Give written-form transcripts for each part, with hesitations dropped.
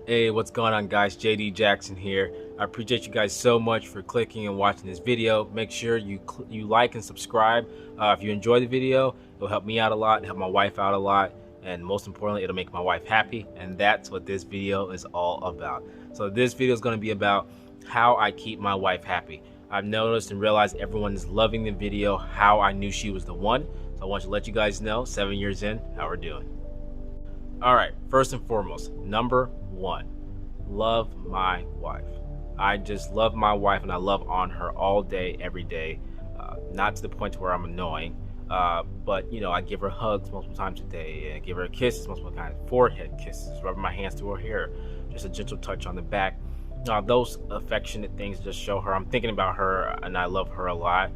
Hey, what's going on, guys? JD Jackson here. I appreciate you guys so much for clicking and watching this video. Make sure you like and subscribe. If you enjoy the video, it'll help me out a lot, help my wife out a lot, and most importantly, it'll make my wife happy. And that's what this video is all about. So this video is going to be about how I keep my wife happy. I've noticed and realized everyone is loving the video, how I knew she was the one. So I want to let you guys know, 7 years in, how we're doing. All right, first and foremost, number one, love my wife. I just love my wife, and I love on her all day, every day. Not to the point where I'm annoying, but I give her hugs multiple times a day, and I give her kisses multiple times, forehead kisses, rubbing my hands through her hair, just a gentle touch on the back. Those affectionate things just show her I'm thinking about her, and I love her a lot.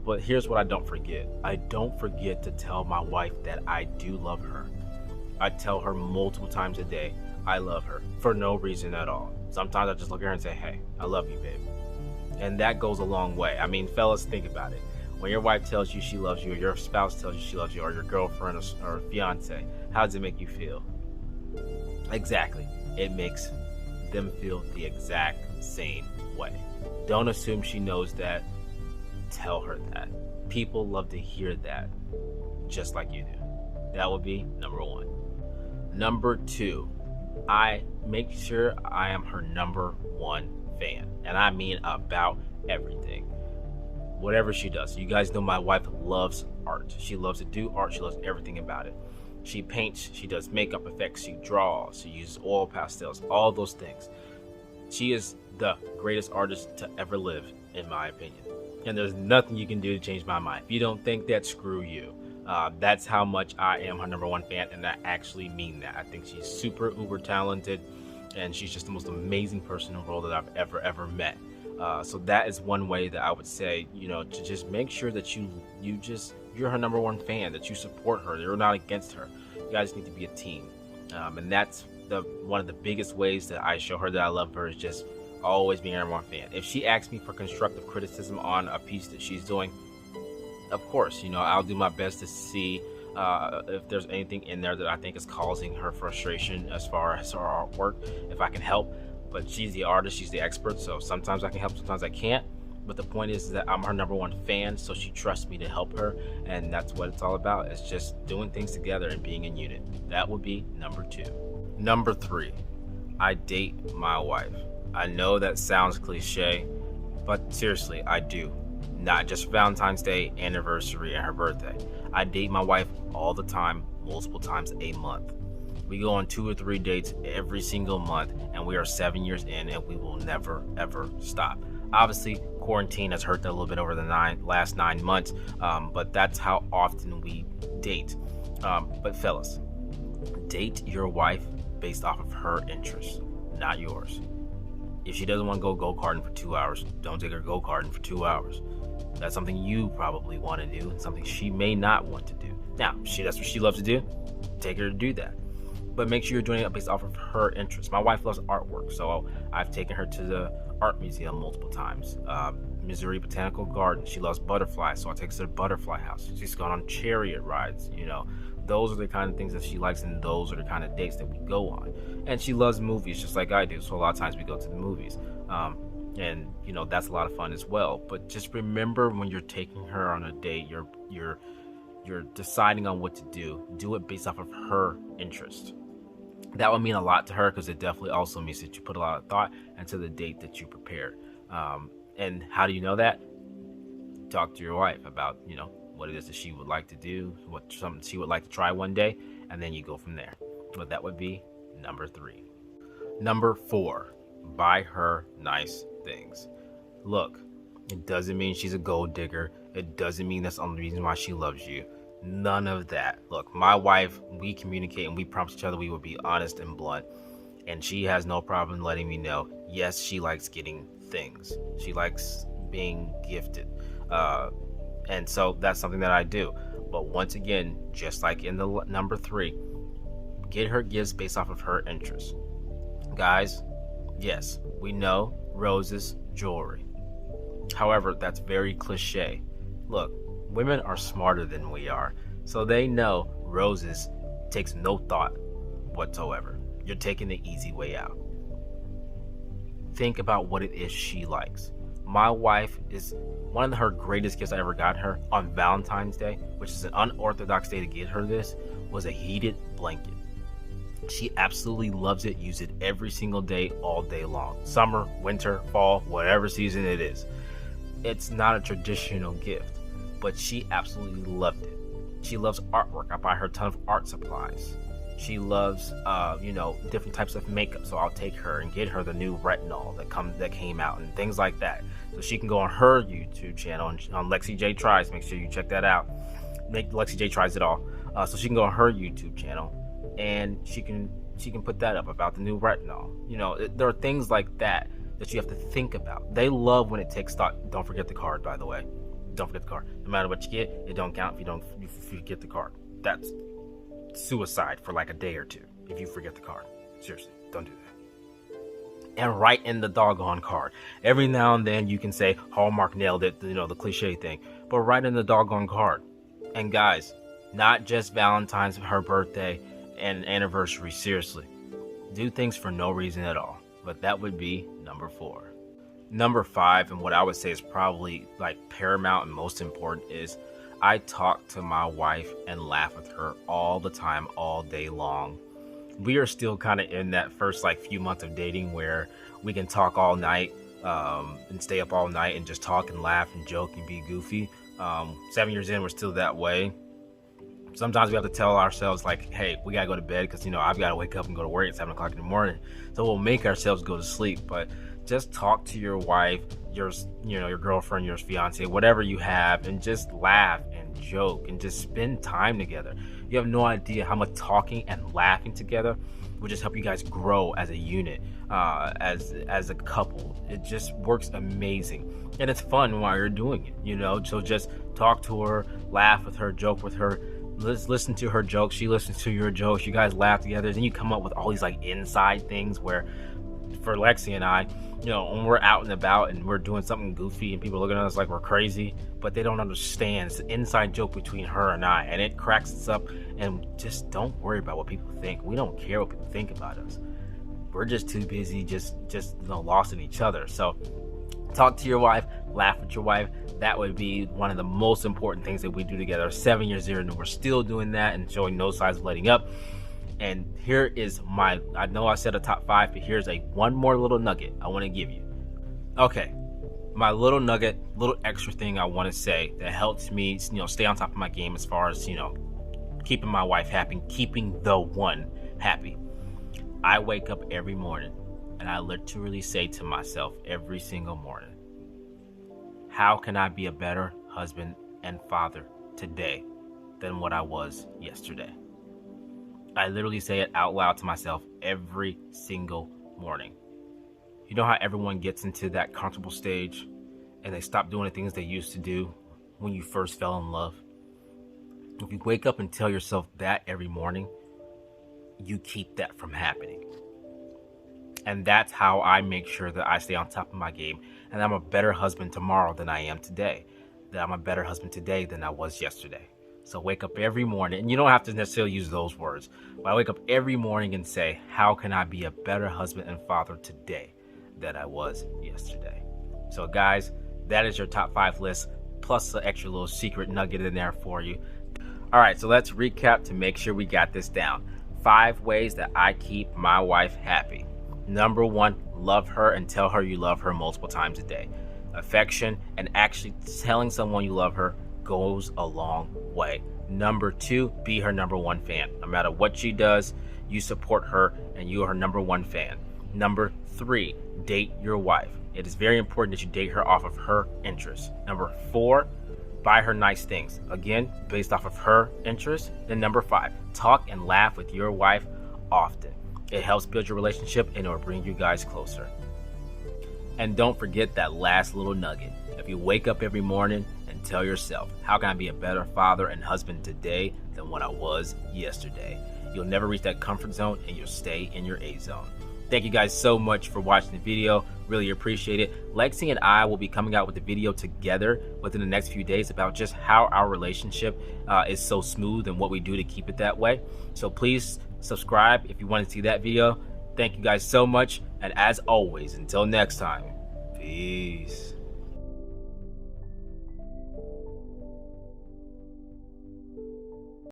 But here's what I don't forget. I don't forget to tell my wife that I do love her. I tell her multiple times a day I love her for no reason at all. Sometimes I just look at her and say, hey, I love you, babe. And that goes a long way. I mean, fellas, think about it. When your wife tells you she loves you, or your spouse tells you she loves you, or your girlfriend or fiance, how does it make you feel? Exactly. It makes them feel the exact same way. Don't assume she knows that. Tell her that. People love to hear that, just like you do. That would be number one. Number two, I make sure I am her number one fan. And I mean about everything. Whatever she does. You guys know my wife loves art. She loves to do art. She loves everything about it. She paints, she does makeup effects, she draws, she uses oil pastels, all those things. She is the greatest artist to ever live, in my opinion. And there's nothing you can do to change my mind. If you don't think that, screw you. That's how much I am her number one fan, and I actually mean that. I think she's super uber talented, and she's just the most amazing person in the world that I've ever met. So that is one way that I would say, to just make sure that you're her number one fan, that you support her, you're not against her. You guys need to be a team, and that's one of the biggest ways that I show her that I love her, is just always being her number one fan. If she asks me for constructive criticism on a piece that she's doing, of course, I'll do my best to see if there's anything in there that I think is causing her frustration as far as her artwork, if I can help. But she's the artist, she's the expert, so sometimes I can help, sometimes I can't. But the point is that I'm her number one fan, so she trusts me to help her, and that's what it's all about. It's just doing things together and being in unit. That would be number two. Number three, I date my wife. I know that sounds cliche, but seriously, I do. Not just Valentine's Day, anniversary, and her birthday. I date my wife all the time, multiple times a month. We go on 2 or 3 dates every single month, and we are 7 years in, and we will never, ever stop. Obviously, quarantine has hurt that a little bit over the last 9 months, but that's how often we date. But fellas, date your wife based off of her interests, not yours. If she doesn't want to go go-karting for 2 hours, don't take her go-karting for 2 hours. That's something you probably want to do, and something she may not want to do. Now, that's what she loves to do, take her to do that. But make sure you're doing it based off of her interests. My wife loves artwork, so I've taken her to the art museum multiple times. Missouri Botanical Garden. She loves butterflies, so I take her to the butterfly house. She's gone on chariot rides. Those are the kind of things that she likes, and those are the kind of dates that we go on. And she loves movies just like I do, so a lot of times we go to the movies. And that's a lot of fun as well. But just remember, when you're taking her on a date, you're deciding on what to do it based off of her interest. That would mean a lot to her, because it definitely also means that you put a lot of thought into the date that you prepared. And how do you know that? Talk to your wife about what it is that she would like to do, something she would like to try one day, and then you go from there. But that would be number three. Number four, buy her nice things. Look, it doesn't mean she's a gold digger. It doesn't mean that's the only reason why she loves you. None of that. Look, my wife, we communicate and we promise each other we will be honest and blunt. And she has no problem letting me know, yes, she likes getting things. She likes being gifted. And so that's something that I do. But once again, just like in the number three, get her gifts based off of her interests. Guys, yes, we know roses, jewelry. However, that's very cliche. Look, women are smarter than we are, so they know roses takes no thought whatsoever. You're taking the easy way out. Think about what it is she likes. My wife, is one of her greatest gifts I ever got her on Valentine's Day, which is an unorthodox day to get her this, was a heated blanket. She absolutely loves it, uses it every single day, all day long. Summer, winter, fall, whatever season it is. It's not a traditional gift, but she absolutely loved it. She loves artwork. I buy her a ton of art supplies. She loves, different types of makeup. So I'll take her and get her the new retinol that came out and things like that. So she can go on her YouTube channel on Lexi J Tries. Make sure you check that out. Lexi J Tries it all. So she can go on her YouTube channel and she can put that up about the new retinol. There are things like that you have to think about. They love when it takes thought. Don't forget the card, by the way. Don't forget the card. No matter what you get, it don't count if you forget the card. That's suicide for like a day or two if you forget the card. Seriously, don't do that. And write in the doggone card. Every now and then you can say Hallmark nailed it, the cliche thing, but write in the doggone card. And guys, not just Valentine's, her birthday and anniversary. Seriously, do things for no reason at all. But that would be number 4. Number 5, and what I would say is probably like paramount and most important, is I talk to my wife and laugh with her all the time, all day long. We are still kind of in that first few months of dating where we can talk all night and stay up all night and just talk and laugh and joke and be goofy. 7 years in, we're still that way. Sometimes we have to tell ourselves hey, we gotta go to bed because I've got to wake up and go to work at 7 o'clock in the morning. So we'll make ourselves go to sleep. But just talk to your wife, your girlfriend, your fiance, whatever you have, and just laugh and joke and just spend time together. You have no idea how much talking and laughing together will just help you guys grow as a unit, as a couple. It just works amazing, and it's fun while you're doing it. So just talk to her, laugh with her, joke with her. Listen to her jokes, she listens to your jokes, you guys laugh together, then you come up with all these inside things where, for Lexi and I, when we're out and about and we're doing something goofy and people are looking at us like we're crazy, but they don't understand. It's an inside joke between her and I, and it cracks us up. And just don't worry about what people think. We don't care what people think about us. We're just too busy, just lost in each other. So talk to your wife, laugh with your wife. That would be one of the most important things that we do together. 7 years in, and we're still doing that and showing no signs of letting up. And here is I know I said a top 5, but here's one more little nugget I want to give you. Okay, my little nugget, little extra thing I want to say that helps me, stay on top of my game as far as, keeping my wife happy, keeping the one happy. I wake up every morning and I literally say to myself every single morning, how can I be a better husband and father today than what I was yesterday? I literally say it out loud to myself every single morning. You know how everyone gets into that comfortable stage and they stop doing the things they used to do when you first fell in love? If you wake up and tell yourself that every morning, you keep that from happening. And that's how I make sure that I stay on top of my game, and I'm a better husband tomorrow than I am today. That I'm a better husband today than I was yesterday. So wake up every morning, and you don't have to necessarily use those words, but I wake up every morning and say, how can I be a better husband and father today than I was yesterday? So guys, that is your top 5 list, plus the extra little secret nugget in there for you. All right, so let's recap to make sure we got this down. 5 ways that I keep my wife happy. Number 1, love her and tell her you love her multiple times a day. Affection and actually telling someone you love her goes a long way. Number 2, be her number 1 fan. No matter what she does, you support her and you are her number 1 fan. Number 3, date your wife. It is very important that you date her off of her interests. Number 4, buy her nice things. Again, based off of her interests. Then number 5, talk and laugh with your wife often. It helps build your relationship and it will bring you guys closer. And don't forget that last little nugget. If you wake up every morning and tell yourself, how can I be a better father and husband today than what I was yesterday? You'll never reach that comfort zone and you'll stay in your A zone. Thank you guys so much for watching the video. Really appreciate it. Lexi and I will be coming out with a video together within the next few days about just how our relationship is so smooth and what we do to keep it that way. So please subscribe if you want to see that video. Thank you guys so much, and as always, until next time, peace.